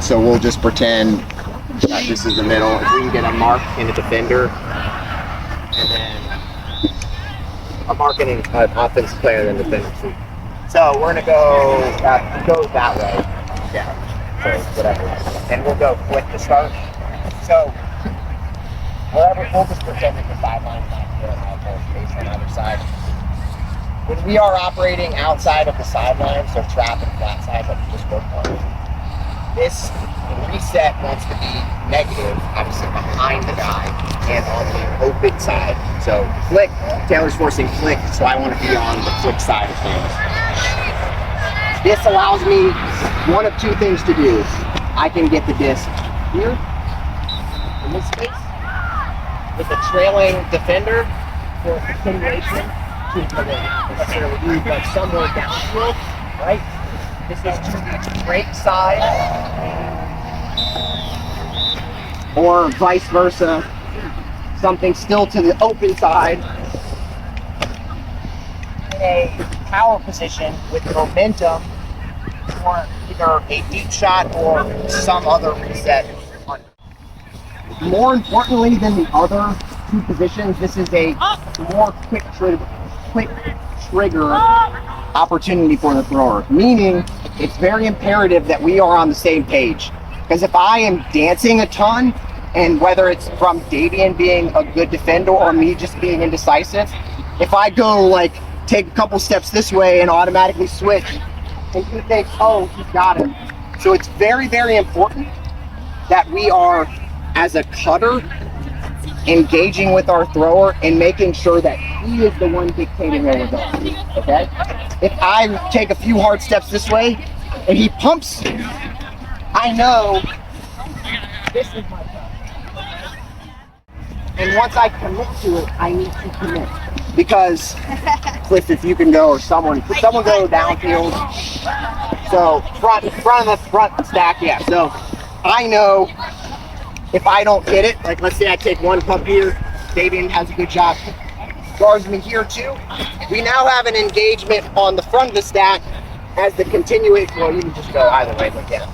So we'll just pretend that this is the middle. If we can get a mark in the defender, and then a mark in an offensive player, then defender. So we're gonna go that way. Yeah. So whatever. And we'll go with the start. So wherever, we'll just pretend that the sideline's not here and have more space on either side. When we are operating outside of the sideline, so trap and flat side, like we just worked on, this reset wants to be negative, obviously behind the guy and on the open side. So flick, Taylor's forcing flick, so I want to be on the flick side of things. This allows me one of two things to do. I can get the disc here, in this space, with a trailing defender for continuation to necessarily move like somewhere downfield, right? This is to the break side, or vice versa, something still to the open side in a power position with momentum for either a deep shot or some other reset. More importantly than the other two positions, this is a more quick trigger opportunity for the thrower, meaning it's very imperative that we are on the same page. Because if I am dancing a ton, and whether it's from Davian being a good defender or me just being indecisive, if I go like take a couple steps this way and automatically switch, and he thinks, oh, he's got him. So it's very, very important that we are, as a cutter, engaging with our thrower and making sure that he is the one dictating where we're going, okay? If I take a few hard steps this way and he pumps, I know this is my time. And once I commit to it, I need to commit. Because, Cliff, if you can go, or someone go downfield. So front of the front stack, yeah. So I know if I don't hit it, like let's say I take one pump here, Davian has a good job, guards me here too. We now have an engagement on the front of the stack as the continuation. Well, you can just go either way, but yeah.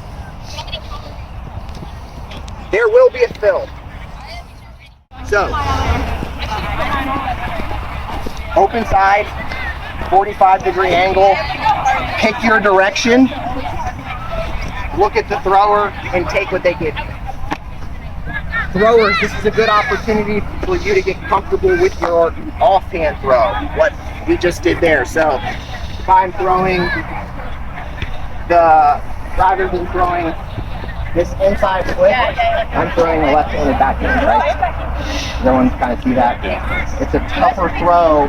There will be a fill. So, open side, 45-degree angle, pick your direction, look at the thrower, and take what they give you. Throwers, this is a good opportunity for you to get comfortable with your offhand throw, what we just did there. So, if I'm throwing rather than throwing this inside flip, I'm throwing the left-handed backhand, right? Everyone kind of see that? It's a tougher throw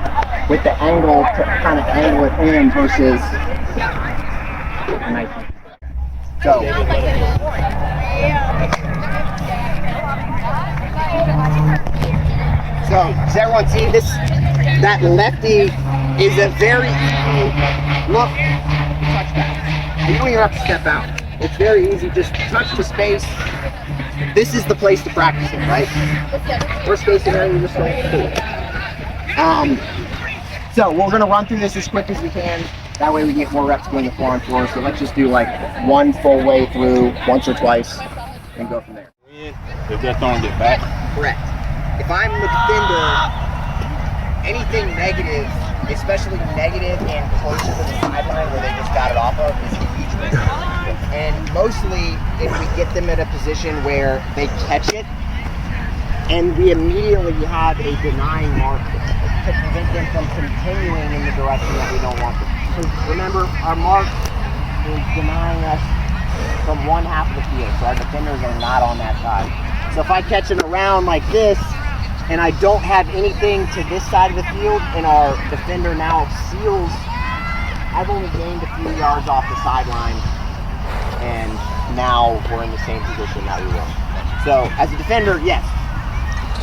with the angle to kind of angle it in versus nice. So, does everyone see this? That lefty is a very easy look, touchback. You don't even have to step out. It's very easy, just touch the space. This is the place to practice it, right? Worst case scenario, you just don't do it. So we're gonna run through this as quick as we can. That way we get more reps going the 4-on-4. So let's just do like one full way through, once or twice, and go from there. If they're throwing it back? Correct. If I'm the defender, anything negative, especially negative and closer to the sideline where they just got it off of, is a huge risk. And mostly, if we get them at a position where they catch it, and we immediately have a denying mark to prevent them from continuing in the direction that we don't want them. Because remember, our mark is denying us from one half of the field, so our defenders are not on that side. So if I catch it around like this, and I don't have anything to this side of the field, and our defender now seals, I've only gained a few yards off the sideline, and now we're in the same position that we were. So as a defender, yes,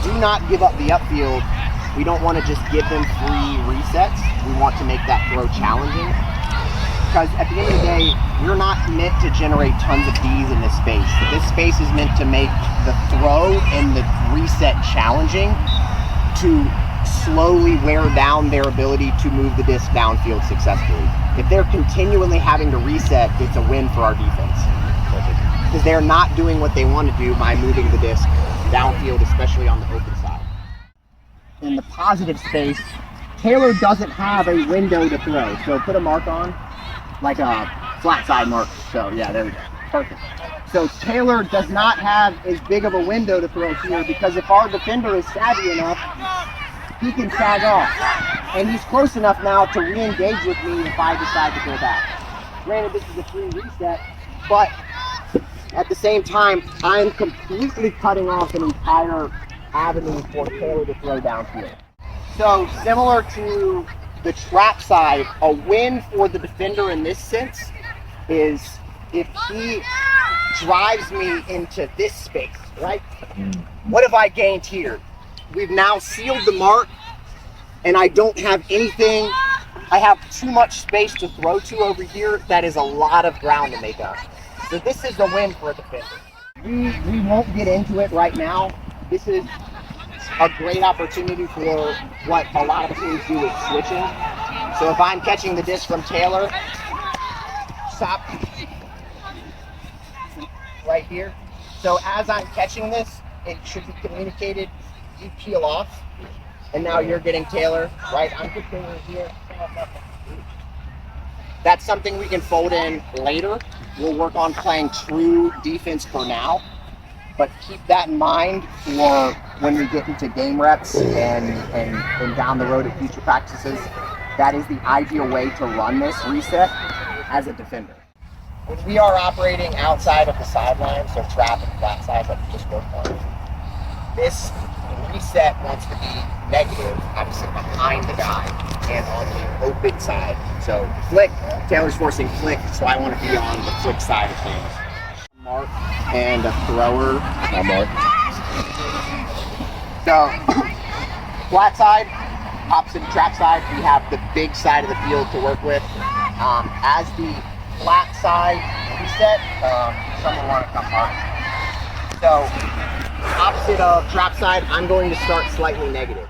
do not give up the upfield. We don't want to just give them free resets. We want to make that throw challenging. Because at the end of the day, we're not meant to generate tons of Ds in this space. This space is meant to make the throw and the reset challenging, to slowly wear down their ability to move the disc downfield successfully. If they're continually having to reset, it's a win for our defense. because they're not doing what they want to do by moving the disc downfield, especially on the open side. In the positive space, Taylor doesn't have a window to throw. So put a mark on, like a flat side mark. So yeah, there we go. Perfect. So Taylor does not have as big of a window to throw here, because if our defender is savvy enough, he can tag off. And he's close enough now to re-engage with me if I decide to go back. Granted, this is a free reset, but at the same time, I'm completely cutting off an entire avenue for Taylor to throw downfield. So similar to the trap side, a win for the defender in this sense is if he drives me into this space, right? What have I gained here? We've now sealed the mark, and I don't have anything. I have too much space to throw to over here. That is a lot of ground to make up. So this is a win for a defender. We won't get into it right now. This is a great opportunity for what a lot of teams do with switching. So if I'm catching the disc from Taylor, stop right here. So as I'm catching this, it should be communicated, you peel off, and now you're getting Taylor, right? I'm continuing here. That's something we can fold in later. We'll work on playing true defense for now, but keep that in mind for when we get into game reps and down the road at future practices. That is the ideal way to run this reset as a defender. When we are operating outside of the sideline, so trap and flat side like we just worked on, this reset wants to be negative, obviously behind the guy and on the open side. So flick, Taylor's forcing flick, so I want to be on the flick side of things. Mark and a thrower. Mark. So flat side, opposite trap side, we have the big side of the field to work with. As the flat side reset, someone want to come mark. So opposite of trap side, I'm going to start slightly negative.